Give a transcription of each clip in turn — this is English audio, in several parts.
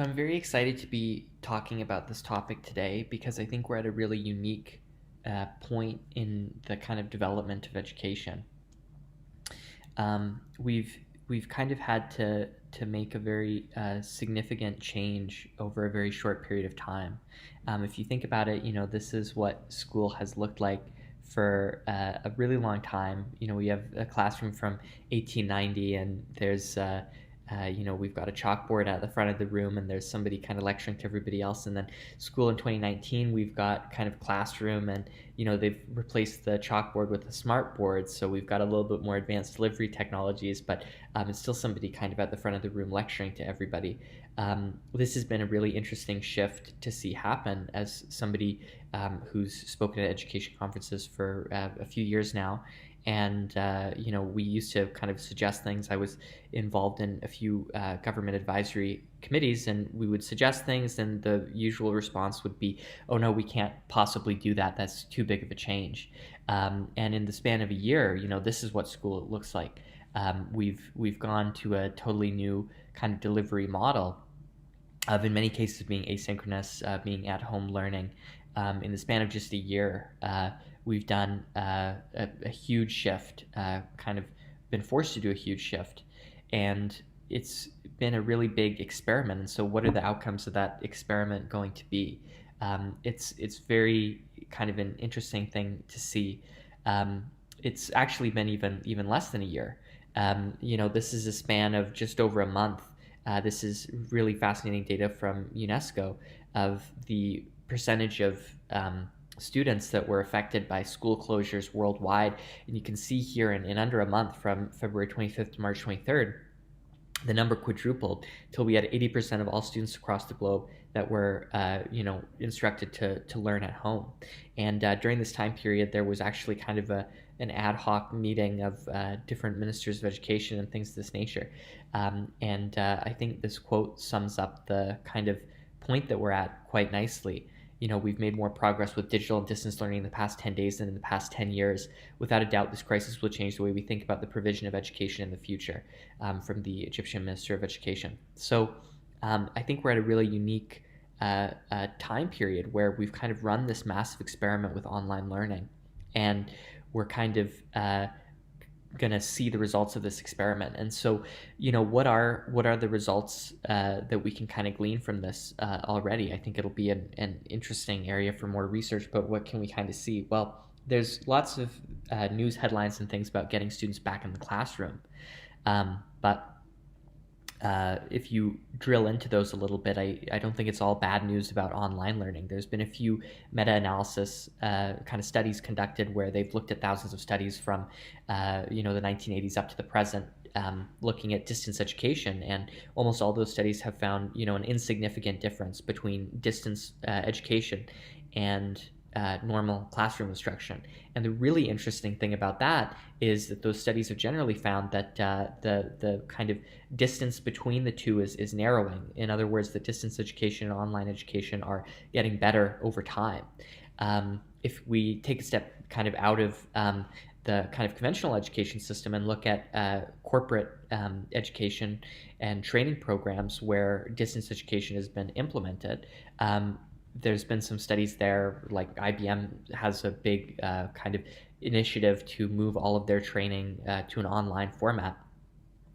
I'm very excited to be talking about this topic today because I think we're at a really unique point in the kind of development of education. We've kind of had to make a very significant change over a very short period of time. If you think about it, this is what school has looked like for a really long time. We have a classroom from 1890, and we've got a chalkboard at the front of the room, and there's somebody kind of lecturing to everybody else. And then school in 2019, we've got kind of classroom, and they've replaced the chalkboard with a smart board, so we've got a little bit more advanced delivery technologies, but it's still somebody kind of at the front of the room lecturing to everybody. This has been a really interesting shift to see happen as somebody who's spoken at education conferences for a few years now. And we used to kind of suggest things. I was involved in a few government advisory committees, and we would suggest things, and the usual response would be, oh no, we can't possibly do that, that's too big of a change. And in the span of a year, this is what school looks like. We've gone to a totally new kind of delivery model of, in many cases, being asynchronous, being at home learning. In the span of just a year, we've done a huge shift, kind of been forced to do a huge shift, and it's been a really big experiment. And so, what are the outcomes of that experiment going to be? It's very kind of an interesting thing to see. It's actually been even less than a year. This is a span of just over a month. This is really fascinating data from UNESCO of the percentage of students that were affected by school closures worldwide. And you can see here in under a month, from February 25th to March 23rd, the number quadrupled till we had 80% of all students across the globe that were, instructed to learn at home. And during this time period, there was actually kind of an ad hoc meeting of different ministers of education and things of this nature. I think this quote sums up the kind of point that we're at quite nicely. We've made more progress with digital and distance learning in the past 10 days than in the past 10 years. Without a doubt, this crisis will change the way we think about the provision of education in the future, from the Egyptian Minister of Education. So I think we're at a really unique time period where we've kind of run this massive experiment with online learning, and we're kind of going to see the results of this experiment. And so, what are the results that we can kind of glean from this already? I think it'll be an interesting area for more research, but what can we kind of see? Well, there's lots of news headlines and things about getting students back in the classroom. But if you drill into those a little bit, I don't think it's all bad news about online learning. There's been a few meta-analysis kind of studies conducted where they've looked at thousands of studies from the 1980s up to the present, looking at distance education, and almost all those studies have found an insignificant difference between distance education and normal classroom instruction. And the really interesting thing about that is that those studies have generally found that the kind of distance between the two is narrowing. In other words, the distance education and online education are getting better over time. If we take a step kind of out of the kind of conventional education system and look at corporate education and training programs where distance education has been implemented, there's been some studies there, like IBM has a big kind of initiative to move all of their training to an online format.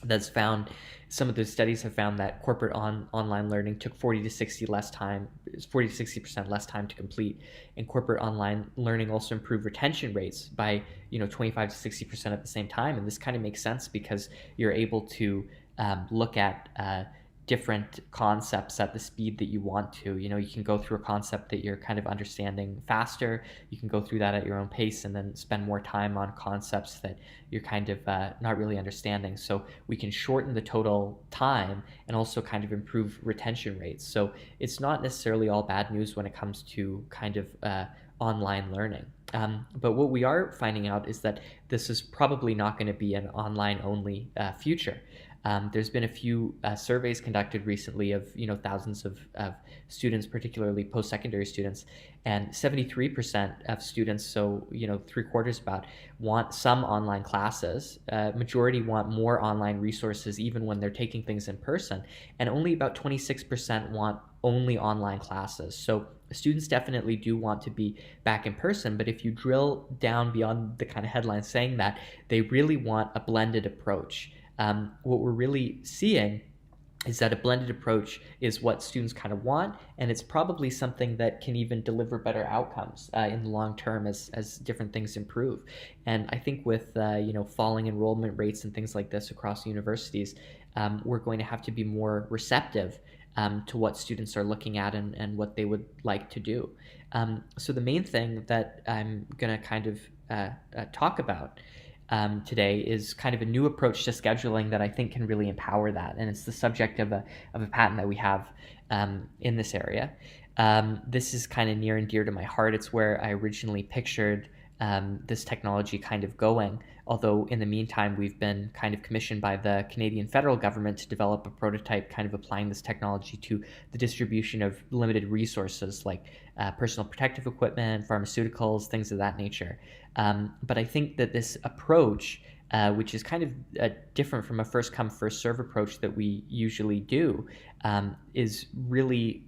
That's found, some of those studies have found that corporate online learning took 40 to 60% less time to complete, and corporate online learning also improved retention rates by 25 to 60% at the same time. And this kind of makes sense because you're able to look at different concepts at the speed that you want to. You can go through a concept that you're kind of understanding faster. You can go through that at your own pace and then spend more time on concepts that you're kind of not really understanding. So we can shorten the total time and also kind of improve retention rates. So it's not necessarily all bad news when it comes to kind of online learning. But what we are finding out is that this is probably not going to be an online only future. There's been a few surveys conducted recently of thousands of students, particularly post-secondary students, and 73% of students, so three-quarters about, want some online classes. Majority want more online resources even when they're taking things in person, and only about 26% want only online classes. So students definitely do want to be back in person, but if you drill down beyond the kind of headlines saying that, they really want a blended approach. What we're really seeing is that a blended approach is what students kind of want, and it's probably something that can even deliver better outcomes in the long term as different things improve. And I think with falling enrollment rates and things like this across universities, we're going to have to be more receptive to what students are looking at and what they would like to do. So the main thing that I'm going to kind of talk about today is kind of a new approach to scheduling that I think can really empower that. And it's the subject of a patent that we have in this area. This is kind of near and dear to my heart. It's where I originally pictured this technology kind of going. Although in the meantime, we've been kind of commissioned by the Canadian federal government to develop a prototype kind of applying this technology to the distribution of limited resources like personal protective equipment, pharmaceuticals, things of that nature. But I think that this approach, which is kind of different from a first come, first serve approach that we usually do, is really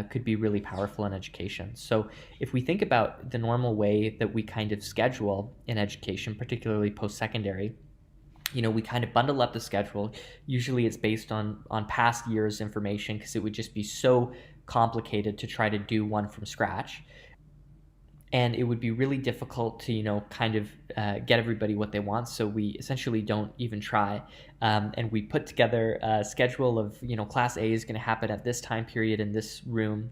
could be really powerful in education. So if we think about the normal way that we kind of schedule in education, particularly post-secondary, we kind of bundle up the schedule. Usually it's based on past years' information because it would just be so complicated to try to do one from scratch. And it would be really difficult to, kind of get everybody what they want. So we essentially don't even try. And we put together a schedule of, Class A is going to happen at this time period in this room.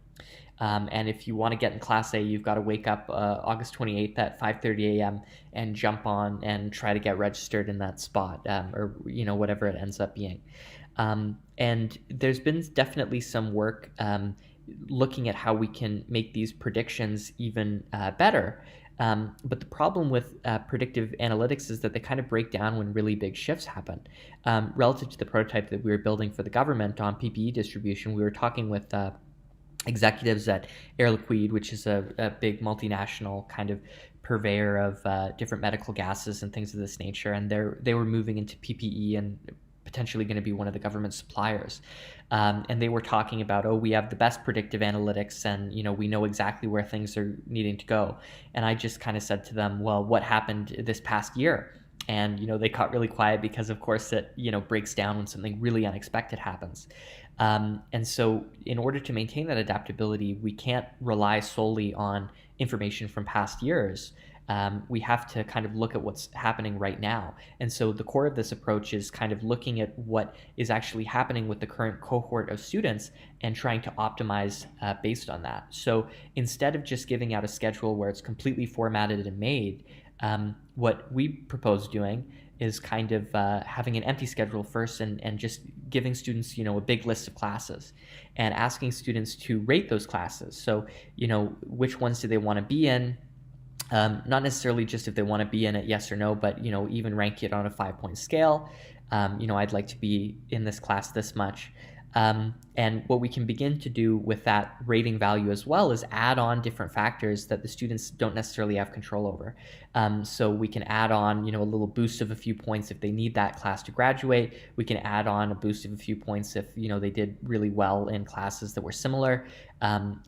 And if you want to get in Class A, you've got to wake up August 28th at 5:30 a.m. and jump on and try to get registered in that spot, or, whatever it ends up being. And there's been definitely some work looking at how we can make these predictions even better. But the problem with predictive analytics is that they kind of break down when really big shifts happen. Relative to the prototype that we were building for the government on PPE distribution, we were talking with executives at Air Liquide, which is a big multinational kind of purveyor of different medical gases and things of this nature, and they were moving into PPE and potentially going to be one of the government suppliers. And they were talking about, we have the best predictive analytics and, we know exactly where things are needing to go. And I just kind of said to them, well, what happened this past year? And, they got really quiet because, of course, it, breaks down when something really unexpected happens. And so in order to maintain that adaptability, we can't rely solely on information from past years. We have to kind of look at what's happening right now. And so the core of this approach is kind of looking at what is actually happening with the current cohort of students and trying to optimize based on that. So instead of just giving out a schedule where it's completely formatted and made, what we propose doing is kind of having an empty schedule first and just giving students, a big list of classes and asking students to rate those classes. So, which ones do they want to be in? Not necessarily just if they want to be in it, yes or no, but, even rank it on a 5-point scale. I'd like to be in this class this much. And what we can begin to do with that rating value as well is add on different factors that the students don't necessarily have control over. So we can add on, a little boost of a few points if they need that class to graduate. We can add on a boost of a few points if, they did really well in classes that were similar,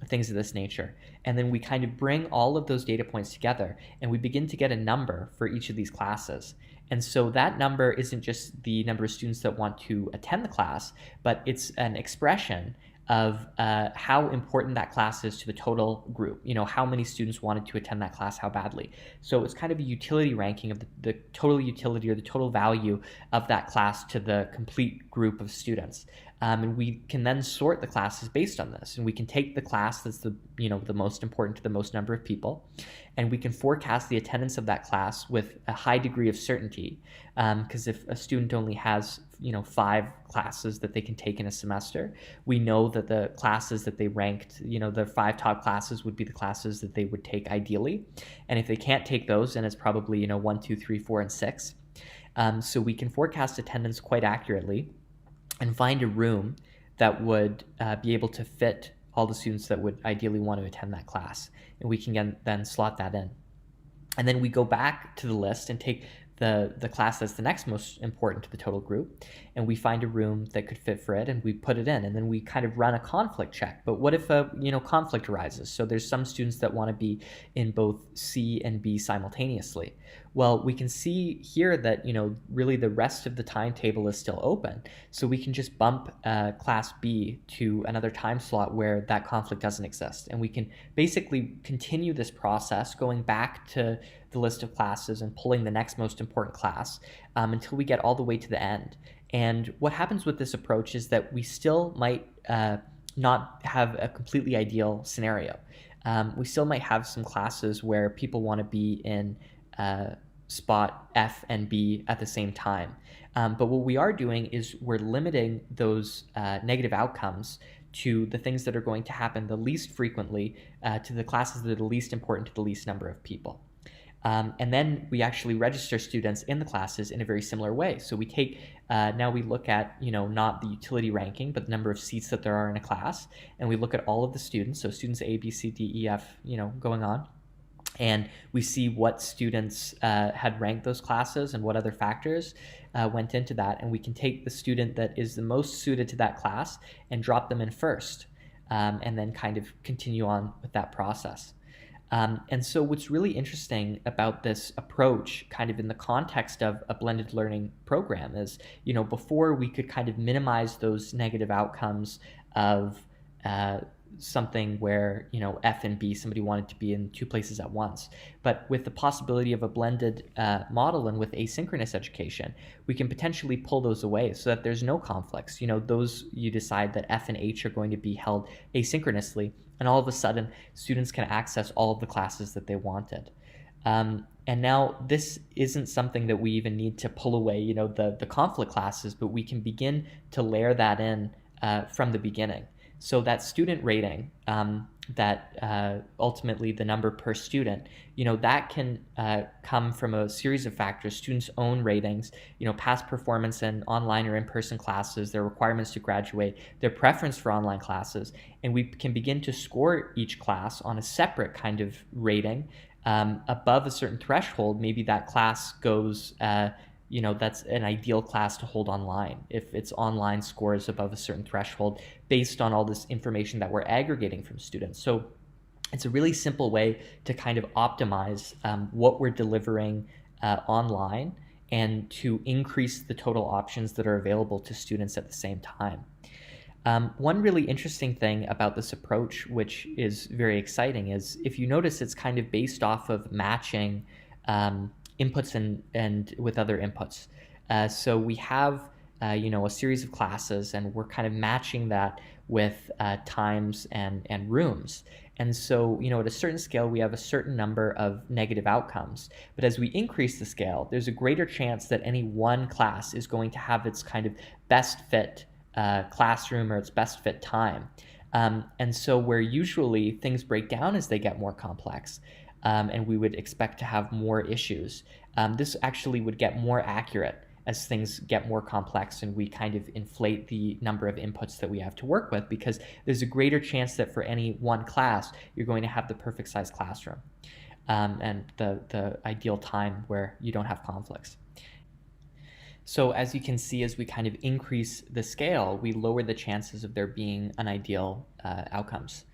things of this nature. And then we kind of bring all of those data points together and we begin to get a number for each of these classes. And so that number isn't just the number of students that want to attend the class, but it's an expression of how important that class is to the total group, how many students wanted to attend that class, how badly. So it's kind of a utility ranking of the total utility or the total value of that class to the complete group of students. And we can then sort the classes based on this. And we can take the class that's the most important to the most number of people, and we can forecast the attendance of that class with a high degree of certainty. Because if a student only has 5 classes that they can take in a semester, we know that the classes that they ranked, the 5 top classes would be the classes that they would take ideally. And if they can't take those, then it's probably 1, 2, 3, 4, and 6. So we can forecast attendance quite accurately. and find a room that would be able to fit all the students that would ideally want to attend that class. And we can then slot that in. And then we go back to the list and take the class that's the next most important to the total group, and we find a room that could fit for it, and we put it in, and then we kind of run a conflict check. But what if a conflict arises? So there's some students that want to be in both C and B simultaneously. Well, we can see here that really the rest of the timetable is still open, so we can just bump class B to another time slot where that conflict doesn't exist, and we can basically continue this process going back to the list of classes and pulling the next most important class until we get all the way to the end. And what happens with this approach is that we still might not have a completely ideal scenario. We still might have some classes where people want to be in spot F and B at the same time. But what we are doing is we're limiting those negative outcomes to the things that are going to happen the least frequently, to the classes that are the least important to the least number of people. And then we actually register students in the classes in a very similar way. So we take, now we look at, not the utility ranking, but the number of seats that there are in a class. And we look at all of the students, so students A, B, C, D, E, F, going on. And we see what students had ranked those classes and what other factors went into that. And we can take the student that is the most suited to that class and drop them in first, and then kind of continue on with that process. And so what's really interesting about this approach, kind of in the context of a blended learning program, is, before we could kind of minimize those negative outcomes of something where, F and B, somebody wanted to be in two places at once. But with the possibility of a blended model and with asynchronous education, we can potentially pull those away so that there's no conflicts. Those you decide that F and H are going to be held asynchronously, and all of a sudden students can access all of the classes that they wanted. And now this isn't something that we even need to pull away, the conflict classes, but we can begin to layer that in from the beginning. So that student rating, that ultimately the number per student, that can come from a series of factors: students' own ratings, past performance in online or in-person classes, their requirements to graduate, their preference for online classes, and we can begin to score each class on a separate kind of rating. Above a certain threshold, maybe that class goes, that's an ideal class to hold online if its online score is above a certain threshold based on all this information that we're aggregating from students. So it's a really simple way to kind of optimize what we're delivering online and to increase the total options that are available to students at the same time. One really interesting thing about this approach, which is very exciting, is if you notice, it's kind of based off of matching inputs and with other inputs. So we have a series of classes, and we're kind of matching that with times and rooms. And so, at a certain scale, we have a certain number of negative outcomes. But as we increase the scale, there's a greater chance that any one class is going to have its kind of best fit classroom or its best fit time. And so where usually things break down as they get more complex, and we would expect to have more issues, this actually would get more accurate as things get more complex and we kind of inflate the number of inputs that we have to work with, because there's a greater chance that for any one class, you're going to have the perfect size classroom, and the ideal time where you don't have conflicts. So as you can see, as we kind of increase the scale, we lower the chances of there being unideal outcomes.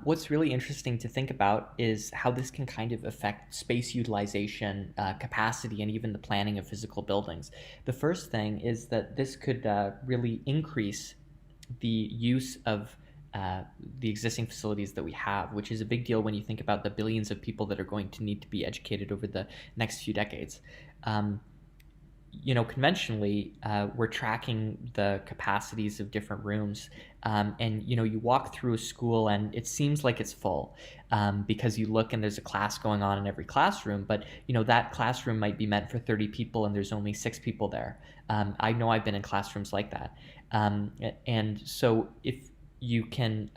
What's really interesting to think about is how this can kind of affect space utilization, capacity, and even the planning of physical buildings. The first thing is that this could really increase the use of the existing facilities that we have, which is a big deal when you think about the billions of people that are going to need to be educated over the next few decades. Conventionally, we're tracking the capacities of different rooms, and you walk through a school and it seems like it's full, because you look and there's a class going on in every classroom, but that classroom might be meant for 30 people and there's only 6 people there. I know I've been in classrooms like that, and so if you can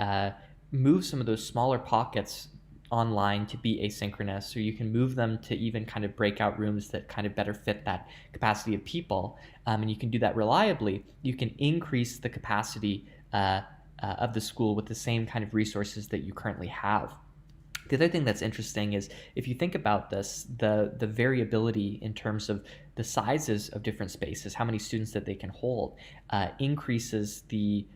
move some of those smaller pockets online to be asynchronous, or you can move them to even kind of breakout rooms that kind of better fit that capacity of people, and you can do that reliably, you can increase the capacity of the school with the same kind of resources that you currently have. The other thing that's interesting is if you think about this, the variability in terms of the sizes of different spaces, how many students that they can hold, increases the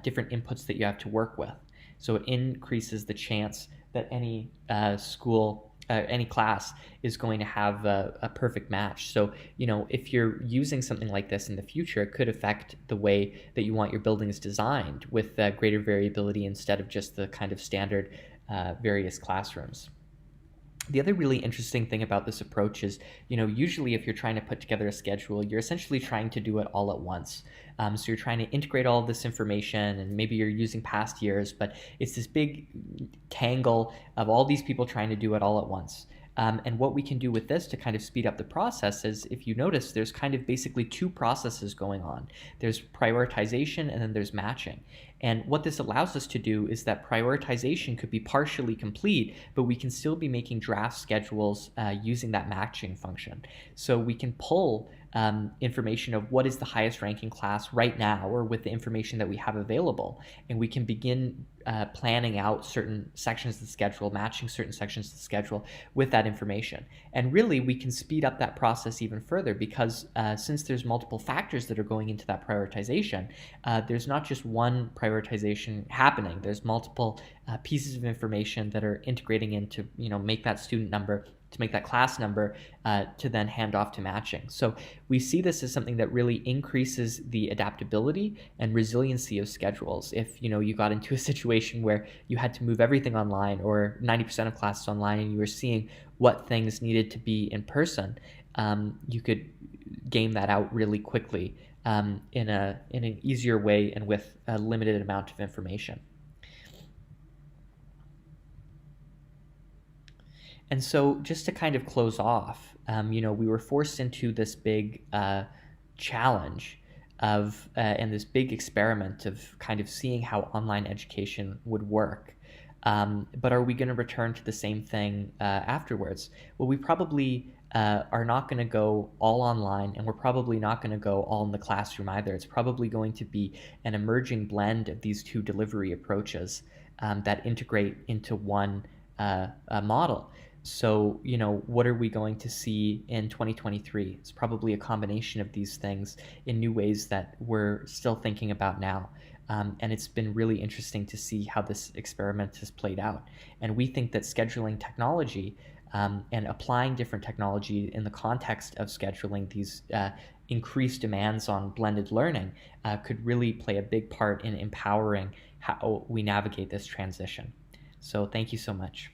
different inputs that you have to work with. So it increases the chance that any any class is going to have a perfect match. So, if you're using something like this in the future, it could affect the way that you want your buildings designed with greater variability instead of just the kind of standard various classrooms. The other really interesting thing about this approach is, usually if you're trying to put together a schedule, you're essentially trying to do it all at once. So you're trying to integrate all of this information, and maybe you're using past years, but it's this big tangle of all these people trying to do it all at once. And what we can do with this to kind of speed up the process is, if you notice, there's kind of basically two processes going on. There's prioritization and then there's matching. And what this allows us to do is that prioritization could be partially complete, but we can still be making draft schedules using that matching function. So we can pull information of what is the highest ranking class right now, or with the information that we have available, and we can begin planning out certain sections of the schedule, matching certain sections of the schedule with that information. And really, we can speed up that process even further, because since there's multiple factors that are going into that prioritization, there's not just one prioritization happening. There's multiple pieces of information that are integrating into, make that student number, to make that class number, to then hand off to matching. So we see this as something that really increases the adaptability and resiliency of schedules. If you got into a situation where you had to move everything online, or 90% of classes online, and you were seeing what things needed to be in person, you could game that out really quickly, in an easier way and with a limited amount of information. And so, just to kind of close off, we were forced into this big challenge and this big experiment of kind of seeing how online education would work. But are we going to return to the same thing afterwards? Well, we probably are not going to go all online, and we're probably not going to go all in the classroom either. It's probably going to be an emerging blend of these two delivery approaches that integrate into one model. So, what are we going to see in 2023? It's probably a combination of these things in new ways that we're still thinking about now. And it's been really interesting to see how this experiment has played out. And we think that scheduling technology, and applying different technology in the context of scheduling these increased demands on blended learning, could really play a big part in empowering how we navigate this transition. So thank you so much.